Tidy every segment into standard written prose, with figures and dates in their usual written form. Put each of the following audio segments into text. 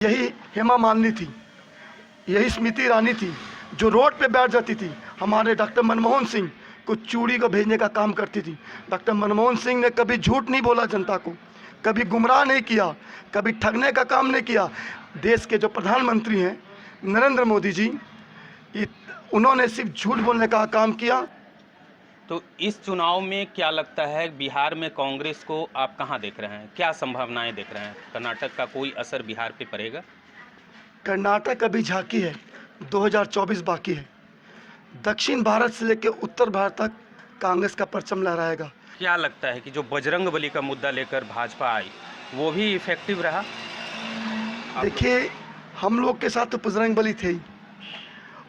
यही हेमा मालिनी थी, यही स्मृति ईरानी थी जो रोड पे बैठ जाती थी, हमारे डॉक्टर मनमोहन सिंह को चूड़ी को भेजने का काम करती थी। डॉक्टर मनमोहन सिंह ने कभी झूठ नहीं बोला जनता को, कभी गुमराह नहीं किया, कभी ठगने का काम नहीं किया। देश के जो प्रधानमंत्री हैं नरेंद्र मोदी जी, उन्होंने सिर्फ झूठ बोलने का काम किया। तो इस चुनाव में क्या लगता है, बिहार में कांग्रेस को आप कहां देख रहे हैं, क्या संभावनाएं देख रहे हैं? कर्नाटक का कोई असर बिहार पे पड़ेगा? कर्नाटक अभी झांकी है, 2024 बाकी है। दक्षिण भारत से लेकर उत्तर भारत तक कांग्रेस का परचम लहराएगा। क्या लगता है कि जो बजरंगबली का मुद्दा लेकर भाजपा आई वो भी इफेक्टिव रहा? देखिए, हम लोग के साथ तो बजरंगबली थे ही,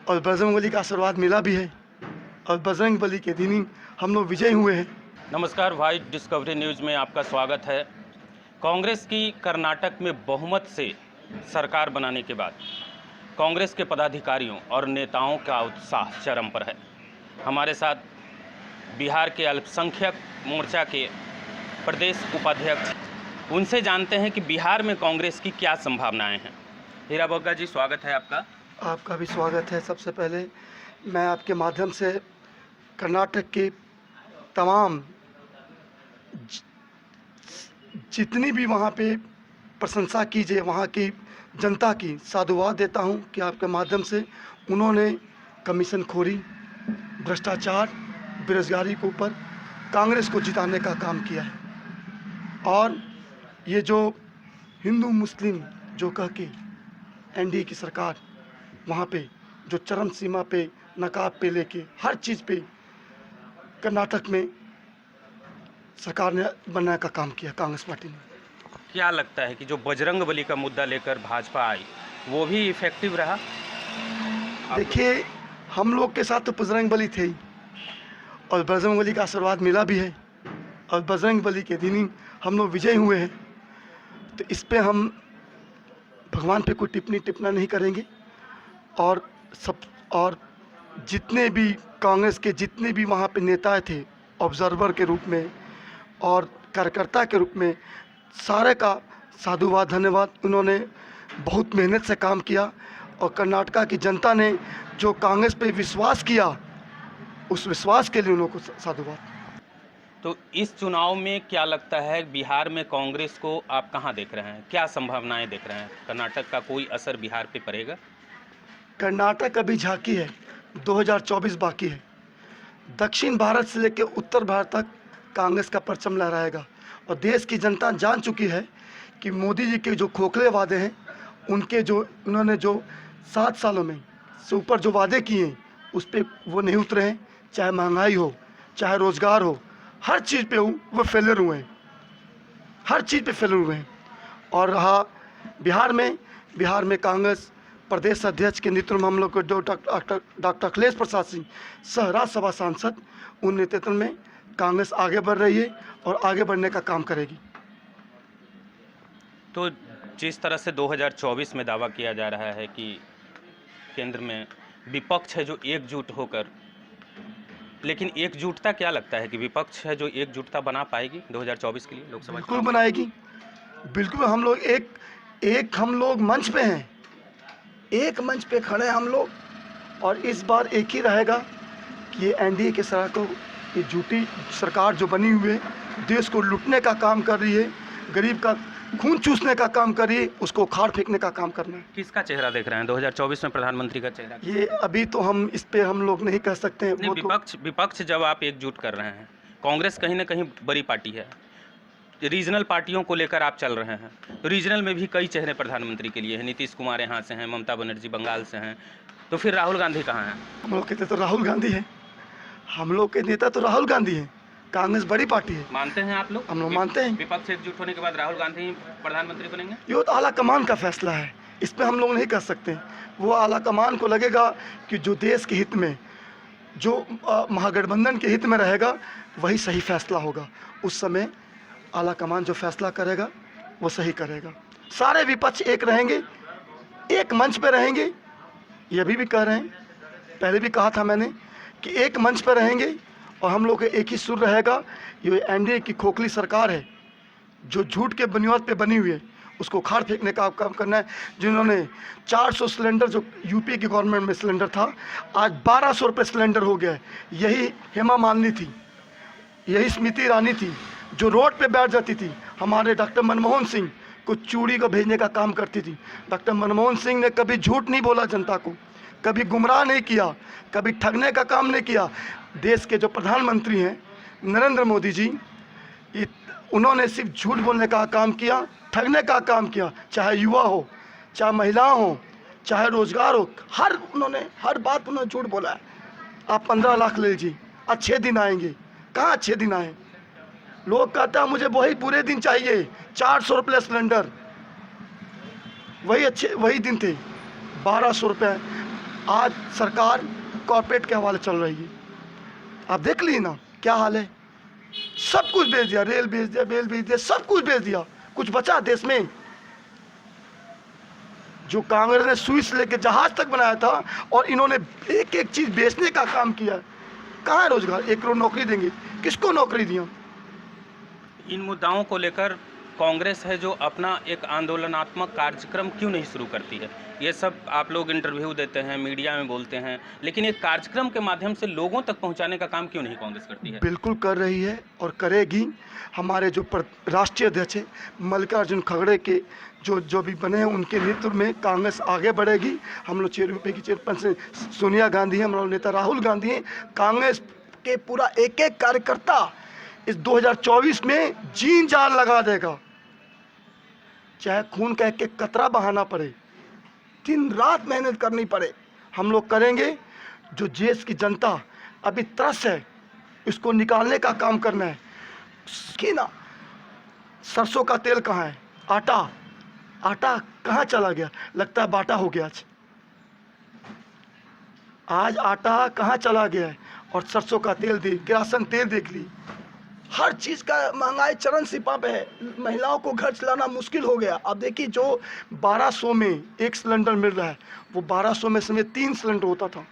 और बजरंगबली का आशीर्वाद मिला भी है, और बजरंगबली के दिन ही हम लोग विजय हुए हैं। नमस्कार भाई, डिस्कवरी न्यूज़ में आपका स्वागत है। कांग्रेस की कर्नाटक में बहुमत से सरकार बनाने के बाद कांग्रेस के पदाधिकारियों और नेताओं का उत्साह चरम पर है। हमारे साथ बिहार के अल्पसंख्यक मोर्चा के प्रदेश उपाध्यक्ष, उनसे जानते हैं कि बिहार में कांग्रेस की क्या संभावनाएं हैं। हीरा बग्गा जी, स्वागत है आपका। आपका भी स्वागत है। सबसे पहले मैं आपके माध्यम से कर्नाटक के तमाम जितनी भी वहाँ पे प्रशंसा कीजिए वहाँ की जनता की साधुवाद देता हूँ कि आपके माध्यम से उन्होंने कमीशन खोरी, भ्रष्टाचार, बेरोजगारी के ऊपर कांग्रेस को जिताने का काम किया है। और ये जो हिंदू मुस्लिम जो कह के एनडीए की सरकार वहाँ पे जो चरम सीमा पे नकाब पे लेके हर चीज़ पे कर्नाटक में सरकार ने बनाने का काम किया कांग्रेस पार्टी ने। क्या लगता है कि जो बजरंगबली का मुद्दा लेकर भाजपा आई वो भी इफेक्टिव रहा? देखिए, हम लोग के साथ तो बजरंगबली थे ही, और बजरंगबली का आशीर्वाद मिला भी है, और बजरंगबली के दिन ही हम लोग विजय हुए हैं। तो इस पे हम भगवान पे कोई टिप्पणी टिप्पणी नहीं करेंगे। और जितने भी कांग्रेस के जितने भी वहाँ पे नेता थे ऑब्जर्वर के रूप में और कार्यकर्ता के रूप में, सारे का साधुवाद, धन्यवाद। उन्होंने बहुत मेहनत से काम किया, और कर्नाटक की जनता ने जो कांग्रेस पे विश्वास किया, उस विश्वास के लिए उनको साधुवाद। तो इस चुनाव में क्या लगता है, बिहार में कांग्रेस को आप कहां देख रहे हैं, क्या संभावनाएं देख रहे हैं? कर्नाटक का कोई असर बिहार पे पड़ेगा? कर्नाटक अभी झांकी है, 2024 बाकी है। दक्षिण भारत से लेकर उत्तर भारत तक कांग्रेस का परचम लहराएगा, और देश की जनता जान चुकी है कि मोदी जी के जो खोखले वादे हैं, उन्होंने जो 7 सालों में से ऊपर जो वादे किए हैं उस पर वो नहीं उतरे हैं। चाहे महंगाई हो, चाहे रोज़गार हो, हर चीज़ पे वो फेलियर हुए हैं, हर चीज़ पे फेलियर हुए हैं। और रहा बिहार में कांग्रेस प्रदेश अध्यक्ष के नेतृत्व में हम लोग को जो डॉक्टर अखिलेश प्रसाद सिंह सह राज्यसभा सांसद, उन नेतृत्व में कांग्रेस आगे बढ़ रही है और आगे बढ़ने का काम करेगी। तो जिस तरह से 2024 में दावा किया जा रहा है कि केंद्र में विपक्ष है जो एकजुट होकर, लेकिन एकजुटता, क्या लगता है कि विपक्ष है जो एकजुटता बना पाएगी 2024 के लिए लोकसभा? बिल्कुल बनाएगी, बिल्कुल। हम लोग मंच पे हैं, एक मंच पे खड़े हैं हम लोग, और इस बार एक ही रहेगा कि ये एनडीए के सरकार को, ये झूठी सरकार जो बनी हुई है, देश को लूटने का काम कर रही है, गरीब का खून चूसने का काम कर रही है, उसको उखाड़ फेंकने का काम करना है। किसका चेहरा देख रहे हैं 2024 में, प्रधानमंत्री का चेहरा? ये अभी तो हम इस पे हम लोग नहीं कह सकते हैं। विपक्ष जब आप एकजुट कर रहे हैं, कांग्रेस कहीं ना कहीं बड़ी पार्टी है, रीजनल पार्टियों को लेकर आप चल रहे हैं, तो रीजनल में भी कई चेहरे प्रधानमंत्री के लिए हैं। नीतीश कुमार यहाँ से हैं, ममता बनर्जी बंगाल से हैं, तो फिर राहुल गांधी कहाँ हैं? हम लोग कहते तो राहुल गांधी हैं, हम लोग के नेता तो राहुल गांधी हैं। कांग्रेस बड़ी पार्टी है। मानते हैं आप लोग? हम लोग मानते हैं। विपक्ष एकजुट होने के बाद राहुल गांधी प्रधानमंत्री बनेंगे? ये तो आला कमान का फैसला है, इस पर हम लोग नहीं कह सकते। वो आला कमान को लगेगा कि जो देश के हित में, जो महागठबंधन के हित में रहेगा, वही सही फैसला होगा। उस समय आला कमान जो फैसला करेगा वो सही करेगा। सारे विपक्ष एक रहेंगे, एक मंच पे रहेंगे। ये अभी भी कह रहे हैं, पहले भी कहा था मैंने कि एक मंच पे रहेंगे, और हम लोग का एक ही सुर रहेगा। ये एनडीए की खोखली सरकार है जो झूठ के बुनियाद पे बनी हुई है, उसको खाड़ फेंकने का काम करना है। जिन्होंने 400 सिलेंडर जो यूपी की गवर्नमेंट में सिलेंडर था, आज 1200 रुपये सिलेंडर हो गया है। यही हेमा मालिनी थी, यही स्मृति ईरानी थी जो रोड पे बैठ जाती थी, हमारे डॉक्टर मनमोहन सिंह को चूड़ी को भेजने का काम करती थी। डॉक्टर मनमोहन सिंह ने कभी झूठ नहीं बोला जनता को, कभी गुमराह नहीं किया, कभी ठगने का काम नहीं किया। देश के जो प्रधानमंत्री हैं नरेंद्र मोदी जी, उन्होंने सिर्फ झूठ बोलने का काम किया, ठगने का काम किया, चाहे युवा हो, चाहे महिला हो, चाहे रोजगार हो, उन्होंने हर बात उन्होंने झूठ बोला है। आप 15 लाख ले लीजिए, अच्छे दिन आएंगे, कहाँ अच्छे दिन आए? लोग कहते हैं मुझे वही बुरे दिन चाहिए, 400 रुपये सिलेंडर, वही दिन थे। 1200 रुपये आज सरकार कॉर्पोरेट के हवाले चल रही है। आप देख लीजिए ना क्या हाल है। सब कुछ बेच दिया, रेल बेच दिया, बेल बेच दिया, सब कुछ बेच दिया। कुछ बचा देश में? जो कांग्रेस ने सुई से लेकर जहाज तक बनाया था और इन्होंने एक एक चीज बेचने का काम किया। कहाँ है रोजगार? 1 करोड़ नौकरी देंगे, किसको नौकरी दिया? इन मुद्दाओं को लेकर कांग्रेस है जो अपना एक आंदोलनात्मक कार्यक्रम क्यों नहीं शुरू करती है? ये सब आप लोग इंटरव्यू देते हैं, मीडिया में बोलते हैं, लेकिन एक कार्यक्रम के माध्यम से लोगों तक पहुंचाने का काम क्यों नहीं कांग्रेस करती है? बिल्कुल कर रही है और करेगी। हमारे जो राष्ट्रीय अध्यक्ष है मल्लिकार्जुन खड़गे के जो भी बने हैं, उनके नेतृत्व में कांग्रेस आगे बढ़ेगी। हम लोग यूपी की चेयरपर्सन सोनिया गांधी हैं, हम लोग नेता राहुल गांधी हैं। कांग्रेस के पूरा एक एक कार्यकर्ता इस 2024 में जीन जान लगा देगा, चाहे खून का एक एक कतरा बहाना पड़े, दिन रात मेहनत करनी पड़े, हम लोग करेंगे। जो देश की जनता अभी त्रस्त है, इसको निकालने का काम करना है कि ना। सरसों का तेल कहाँ है? आटा कहाँ चला गया? लगता है बाटा हो गया। आज आटा कहाँ चला गया है? और सरसों का तेल किरासन तेल देख ली, हर चीज़ का महंगाई चरम सीमा पे है। महिलाओं को घर चलाना मुश्किल हो गया। अब देखिए जो 1200 में एक सिलेंडर मिल रहा है, वो 1200 में समय 3 सिलेंडर होता था,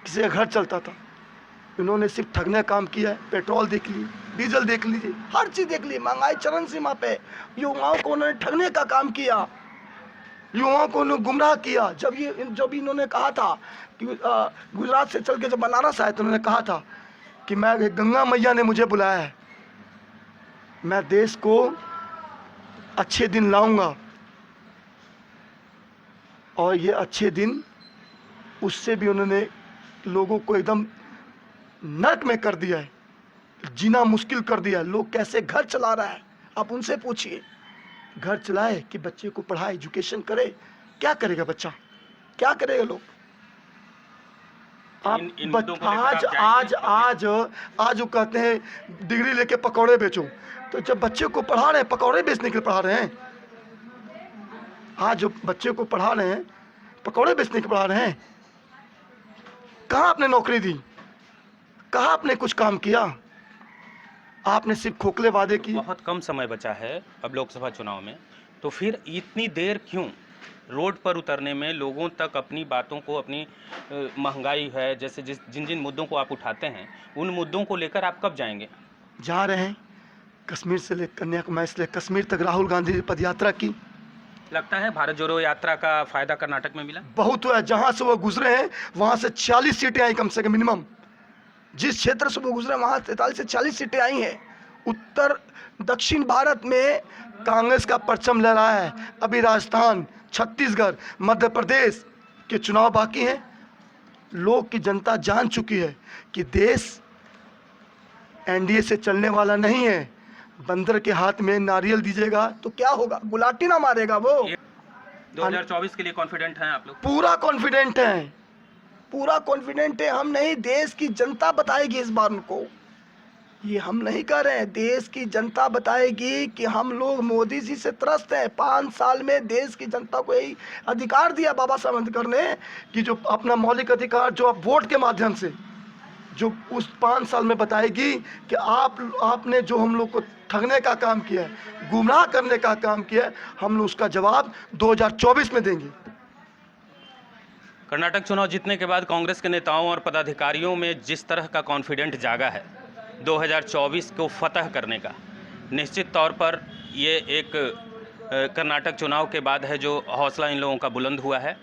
किसी का घर चलता था। इन्होंने सिर्फ ठगने काम किया है। पेट्रोल देख लीजिए, डीजल देख लीजिए, हर चीज़ देख लीजिए, महंगाई चरम सीमा पे। युवाओं को उन्होंने ठगने का काम किया, युवाओं को उन्होंने गुमराह किया। जब इन्होंने कहा था कि गुजरात से चल के जब बनारस आए तो उन्होंने कहा था कि मैं गंगा मैया ने मुझे बुलाया है, मैं देश को अच्छे दिन लाऊंगा। और ये अच्छे दिन उससे भी उन्होंने लोगों को एकदम नर्क में कर दिया है, जीना मुश्किल कर दिया है। लोग कैसे घर चला रहा है आप उनसे पूछिए। घर चलाए कि बच्चे को पढ़ाए, एजुकेशन करे, क्या करेगा बच्चा? क्या करेगा लोग? आज वो कहते हैं डिग्री लेके पकौड़े बेचो, तो जब बच्चे को पढ़ा रहे हैं पकौड़े बेचने के लिए पढ़ा रहे हैं? आज जो बच्चे को पढ़ा रहे हैं पकौड़े बेचने के पढ़ा रहे हैं? कहाँ आपने नौकरी दी? कहाँ आपने कुछ काम किया? आपने सिर्फ खोखले वादे किए। बहुत कम समय बचा है अब लोकसभा चुनाव में, तो फिर इतनी देर क्यों रोड पर उतरने में, लोगों तक अपनी बातों को, अपनी महंगाई है, जैसे जिन मुद्दों को आप उठाते हैं, उन मुद्दों को लेकर आप कब जाएंगे? जा रहे हैं। कश्मीर से लेकर कन्याकुमारी से लेकर कश्मीर तक राहुल गांधी ने पद यात्रा की। लगता है भारत जोड़ो यात्रा का फायदा कर्नाटक में मिला? बहुत हुआ। जहाँ से वो गुजरे हैं वहाँ से 40 सीटें आई कम से कम मिनिमम। जिस क्षेत्र से वो गुजरे वहाँ 43 से 40 सीटें आई हैं। उत्तर दक्षिण भारत में कांग्रेस का परचम लहरा है। अभी राजस्थान, छत्तीसगढ़, मध्य प्रदेश के चुनाव बाकी हैं। लोग की जनता जान चुकी है कि देश एनडीए से चलने वाला नहीं है। बंदर के हाथ में नारियल दीजिएगा तो क्या होगा? गुलाटी ना मारेगा वो। 2024 के लिए कॉन्फिडेंट हैं आप लोग? पूरा कॉन्फिडेंट है, पूरा कॉन्फिडेंट है। हम नहीं, देश की जनता बताएगी इस बार उनको। ये हम नहीं कह रहे हैं, देश की जनता बताएगी कि हम लोग मोदी जी से त्रस्त हैं। 5 साल में देश की जनता को यही अधिकार दिया बाबा साहब अम्बेडकर ने कि जो अपना मौलिक अधिकार जो आप वोट के माध्यम से, जो उस 5 साल में बताएगी कि आपने जो हम लोग को ठगने का काम किया है, गुमराह करने का काम किया है, हम लोग उसका जवाब 2024 में देंगे। कर्नाटक चुनाव जीतने के बाद कांग्रेस के नेताओं और पदाधिकारियों में जिस तरह का कॉन्फिडेंट जागा है 2024 को फतह करने का, निश्चित तौर पर ये एक कर्नाटक चुनाव के बाद है जो हौसला इन लोगों का बुलंद हुआ है।